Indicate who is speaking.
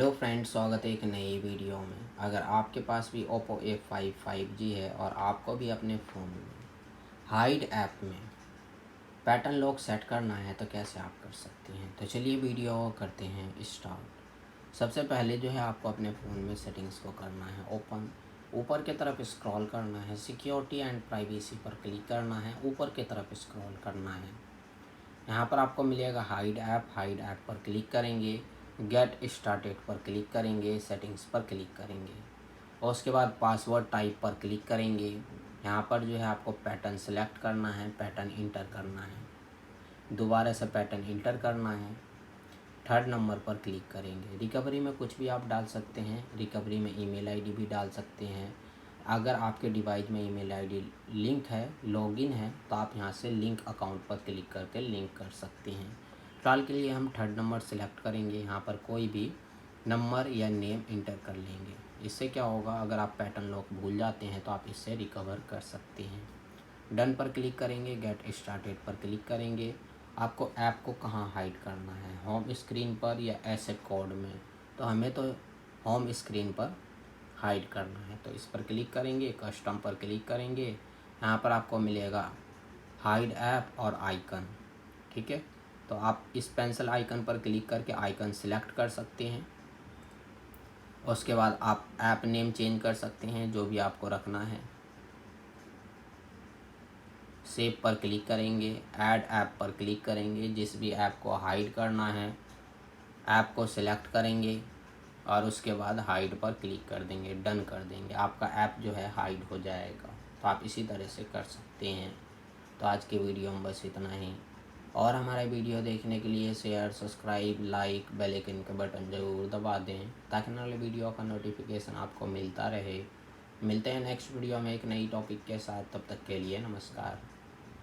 Speaker 1: Hello friends, स्वागत है एक नई वीडियो में। अगर आपके पास भी Oppo A5 5G है और आपको भी अपने फ़ोन में हाइड ऐप में पैटर्न लॉक सेट करना है तो कैसे आप कर सकते हैं। तो चलिए वीडियो करते हैं स्टार्ट। सबसे पहले जो है आपको अपने फ़ोन में सेटिंग्स को करना है ओपन। ऊपर की तरफ स्क्रॉल करना है, सिक्योरिटी एंड प्राइवेसी पर क्लिक करना है, ऊपर की तरफ स्क्रॉल करना है। यहाँ पर आपको मिलेगा हाइड ऐप पर क्लिक करेंगे, गेट स्टार्टेड पर क्लिक करेंगे, सेटिंग्स पर क्लिक करेंगे और उसके बाद पासवर्ड टाइप पर क्लिक करेंगे। यहाँ पर जो है आपको पैटर्न सेलेक्ट करना है, पैटर्न इंटर करना है, दोबारा से पैटर्न इंटर करना है, थर्ड नंबर पर क्लिक करेंगे। रिकवरी में कुछ भी आप डाल सकते हैं, रिकवरी में ईमेल आईडी भी डाल सकते हैं। अगर आपके डिवाइस में ईमेल आईडी लिंक है, लॉगिन है, तो आप यहाँ से लिंक अकाउंट पर क्लिक करके लिंक कर सकते हैं। फिलहाल के लिए हम थर्ड नंबर सेलेक्ट करेंगे, यहाँ पर कोई भी नंबर या नेम इंटर कर लेंगे। इससे क्या होगा, अगर आप पैटर्न लॉक भूल जाते हैं तो आप इससे रिकवर कर सकते हैं। डन पर क्लिक करेंगे, गेट स्टार्टेड पर क्लिक करेंगे। आपको ऐप को कहाँ हाइड करना है, होम स्क्रीन पर या एसेट कोड में। तो हमें तो होम स्क्रीन पर हाइड करना है, तो इस पर क्लिक करेंगे, कस्टम पर क्लिक करेंगे। यहाँ पर आपको मिलेगा हाइड ऐप और आइकन, ठीक है। तो आप इस पेंसिल आइकन पर क्लिक करके आइकन सिलेक्ट कर सकते हैं। उसके बाद आप ऐप नेम चेंज कर सकते हैं, जो भी आपको रखना है। सेव पर क्लिक करेंगे, ऐड ऐप पर क्लिक करेंगे, जिस भी ऐप को हाइड करना है ऐप को सिलेक्ट करेंगे और उसके बाद हाइड पर क्लिक कर देंगे, डन कर देंगे। आपका ऐप जो है हाइड हो जाएगा। तो आप इसी तरह से कर सकते हैं। तो आज के वीडियो में बस इतना ही। और हमारा वीडियो देखने के लिए share, subscribe, like, bell icon के बटन ज़रूर दबा दें ताकि नए वीडियो का नोटिफिकेशन आपको मिलता रहे। मिलते हैं नेक्स्ट वीडियो में एक नई टॉपिक के साथ। तब तक के लिए नमस्कार।